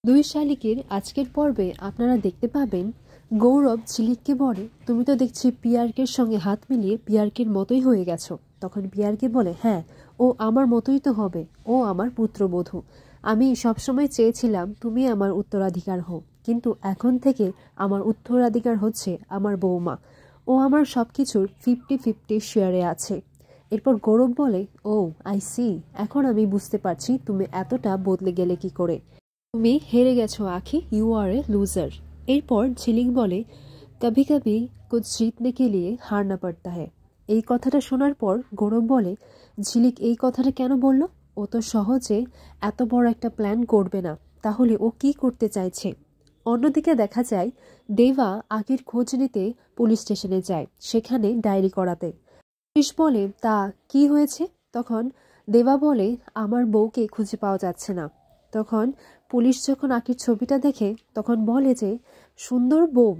দুই শালিকের আজকের পর্বে আপনারা দেখতে পাবেন গৌরব ঝিলিককে বলে, তুমি তো দেখছি পিয়ারকের সঙ্গে হাত মিলিয়ে পিয়ারকের মতোই হয়ে গেছো। তখন পিয়ারকে বলে, হ্যাঁ, ও আমার মতোই তো হবে, ও আমার পুত্রবধূ। আমি সবসময় চেয়েছিলাম তুমি আমার উত্তরাধিকার হও, কিন্তু এখন থেকে আমার উত্তরাধিকার হচ্ছে আমার বৌমা। ও আমার সব কিছুর 50-50 শেয়ারে আছে। এরপর গৌরব বলে, ও আই সি, এখন আমি বুঝতে পারছি তুমি এতটা বদলে গেলে কি করে। তুমি হেরে গেছো আখি, ইউ আর এ লুজার। এরপর ঝিলিক বলে, কভি কভি কুছ জিতনে কে লিয়ে হারনা পড়তা হ্যায়। এই কথাটা শোনার পর গৌরব বলে, ঝিলিক এই কথাটা কেন বলল? ও তো সহজে এত বড় একটা প্ল্যান করবে না, তাহলে ও কি করতে চাইছে? অন্যদিকে দেখা যায় দেবা আখির খোঁজ নিতে পুলিশ স্টেশনে যায়, সেখানে ডায়েরি করাতে। পুলিশ বলে, তা কি হয়েছে? তখন দেবা বলে, আমার বউকে খুঁজে পাওয়া যাচ্ছে না। তখন পুলিশ যখন আখির ছবিটা দেখে তখন বলে যে, সুন্দর বউ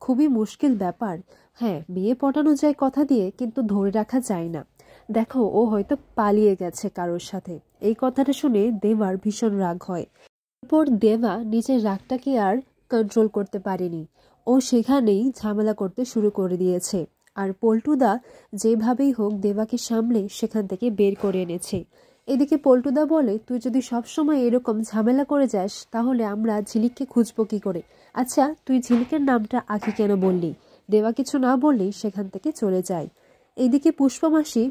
খুবই মুশকিল ব্যাপার। হ্যাঁ, বিয়ে পটানো যায় কথা দিয়ে, কিন্তু ধরে রাখা যায় না। দেখো, ও হয়তো পালিয়ে গেছে কারোর সাথে। এই কথাটা শুনে দেবার ভীষণ রাগ হয়। এরপর দেবা নিজের রাগটাকে আর কন্ট্রোল করতে পারেনি, ও সেখানেই ঝামেলা করতে শুরু করে দিয়েছে। আর পল্টুদা যেভাবেই হোক দেবাকে সামলে সেখান থেকে বের করে এনেছে। এদিকে পল্টুদা বলে, তুই যদি সবসময় এরকম ঝামেলা করে যাস তাহলে আমরা ঝিলিককে খুঁজবো কি করে? আচ্ছা, তুই ঝিলিকের নামটা আখি কেন বললি? দেবা কিছু না বললেই সেখান থেকে চলে যায়। এইদিকে পুষ্পমাসি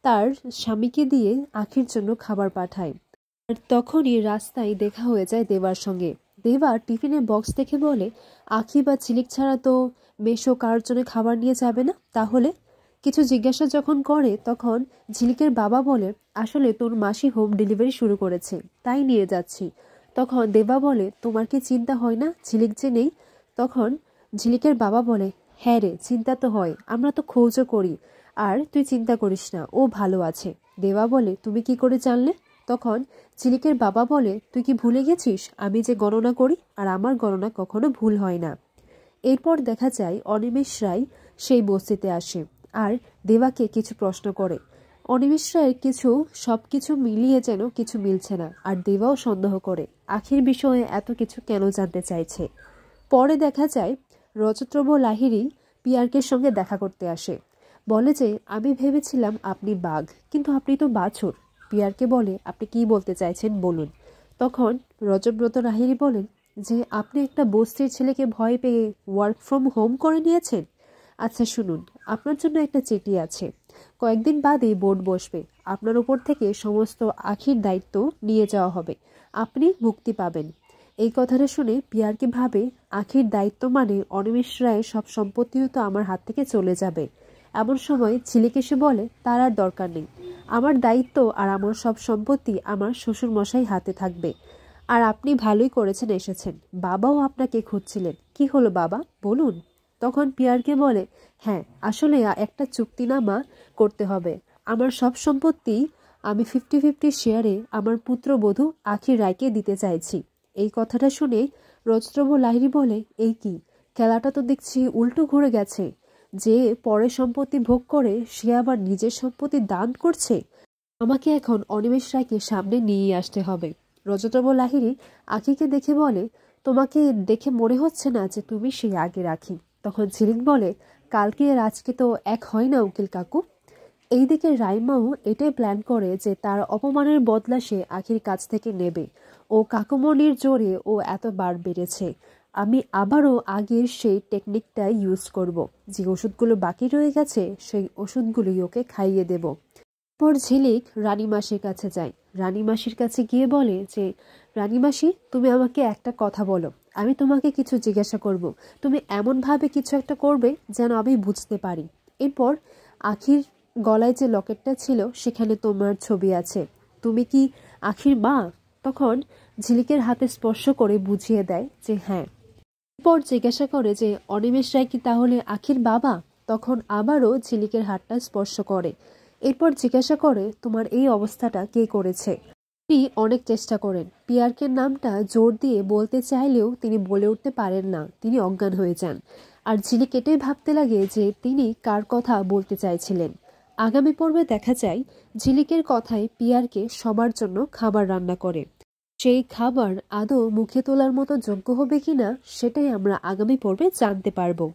তার স্বামীকে দিয়ে আখির জন্য খাবার পাঠায়। আর তখনই রাস্তায় দেখা হয়ে যায় দেবার সঙ্গে। দেবা টিফিনের বক্স দেখে বলে, আখি বা ঝিলিক ছাড়া তো মেশো কারোর জন্য খাবার নিয়ে যাবে না, তাহলে? কিছু জিজ্ঞাসা যখন করে তখন ঝিলিকের বাবা বলে, আসলে তোর মাসি হোম ডেলিভারি শুরু করেছে, তাই নিয়ে যাচ্ছি। তখন দেবা বলে, তোমার কি চিন্তা হয় না ঝিলিক যে নেই? তখন ঝিলিকের বাবা বলে, হ্যাঁ রে, চিন্তা তো হয়, আমরা তো খোঁজও করি। আর তুই চিন্তা করিস না, ও ভালো আছে। দেবা বলে, তুমি কি করে জানলে? তখন ঝিলিকের বাবা বলে, তুই কি ভুলে গেছিস আমি যে গণনা করি, আর আমার গণনা কখনো ভুল হয় না। এরপর দেখা যায় অনিমেষ রায় সেই বস্তিতে আসে আর দেবাকে কিছু প্রশ্ন করে। অনিমেষ রায়ের সবকিছু মিলিয়ে যেন কিছু মিলছে না, আর দেবাও সন্দেহ করে আখির বিষয়ে এত কিছু কেন জানতে চাইছে। পরে দেখা যায় রজতপ্রভ লাহিড়ী পিয়ারকের সঙ্গে দেখা করতে আসে। বলে যে, আমি ভেবেছিলাম আপনি বাঘ, কিন্তু আপনি তো বাছুর। পিয়ারকে বলে, আপনি কি বলতে চাইছেন বলুন। তখন রজতব্রত লাহিড়ী বলেন যে, আপনি একটা বস্তির ছেলেকে ভয় পেয়ে ওয়ার্ক ফ্রম হোম করে নিয়েছেন। আচ্ছা শুনুন, আপনার জন্য একটা চিঠি আছে। কয়েকদিন বাদেই বোর্ড বসবে, আপনার উপর থেকে সমস্ত আখির দায়িত্ব নিয়ে যাওয়া হবে, আপনি মুক্তি পাবেন। এই কথাটা শুনে পিয়ারকে ভাবে, আখির দায়িত্ব মানে অনিমেষ রায়ের সব সম্পত্তিও তো আমার হাত থেকে চলে যাবে। এমন সময় ঝিলিক এসে বলে, তার আর দরকার নেই, আমার দায়িত্ব আর আমার সব সম্পত্তি আমার শ্বশুর মশাই হাতে থাকবে। আর আপনি ভালোই করেছেন এসেছেন, বাবাও আপনাকে খুঁজছিলেন। কি হলো বাবা, বলুন। তখন পিয়ারকে বলে, হ্যাঁ, আসলে একটা চুক্তিনামা করতে হবে। আমার সব সম্পত্তি আমি 50-50 শেয়ারে আমার পুত্রবধূ আখি রায়কে দিতে চাইছি। এই কথাটা শুনে রজতপ্রভ লাহিড়ী বলে, এই কি, খেলাটা তো দেখছি উল্টো ঘুরে গেছে। যে পরের সম্পত্তি ভোগ করে সে আবার নিজের সম্পত্তি দান করছে। আমাকে এখন অনিমেষ রায়কে সামনে নিয়ে আসতে হবে। রজতপ্রভ লাহিড়ী আখিকে দেখে বলে, তোমাকে দেখে মনে হচ্ছে না যে তুমি সেই আগের আখি। তখন ঝিলিক বলে, কালকে আর আজকে তো এক হয় না উকিল কাকু। এইদিকে রাইমাও এটাই প্ল্যান করে যে তার অপমানের বদলা সে আখির কাছ থেকে নেবে। ও কাকুমনির জোরে ও এতবার বেড়েছে, আমি আবারও আগের সেই টেকনিকটা ইউজ করব। যে ওষুধগুলো বাকি রয়ে গেছে সেই ওষুধগুলোই ওকে খাইয়ে দেব। পর ঝিলিক রানীমাসির কাছে যায়। রানীমাসির কাছে গিয়ে বলে যে, রানীমাসি, তুমি আমাকে একটা কথা বলো, আমি তোমাকে কিছু জিজ্ঞাসা করব, তুমি এমনভাবে কিছু একটা করবে যেন আমি বুঝতে পারি। এরপর আখির গলায় যে লকেটটা ছিল সেখানে তোমার ছবি আছে, তুমি কি আখির মা? তখন ঝিলিকের হাতে স্পর্শ করে বুঝিয়ে দেয় যে হ্যাঁ। এরপর জিজ্ঞাসা করে যে, অনিমেষ রায় কি তাহলে আখির বাবা? তখন আবারও ঝিলিকের হাতটা স্পর্শ করে। এরপর জিজ্ঞাসা করে, তোমার এই অবস্থাটা কে করেছে? তিনি অনেক চেষ্টা করেন, পিয়ারকের নামটা জোর দিয়ে বলতে চাইলেও তিনি বলে উঠতে পারেন না, তিনি অজ্ঞান হয়ে যান। আর ঝিলিক এটাই ভাবতে লাগে যে তিনি কার কথা বলতে চাইছিলেন। আগামী পর্বে দেখা যায় ঝিলিকের কথায় পিয়ারকে সবার জন্য খাবার রান্না করে। সেই খাবার আদৌ মুখে তোলার মতো যোগ্য হবে কিনা সেটাই আমরা আগামী পর্বে জানতে পারবো।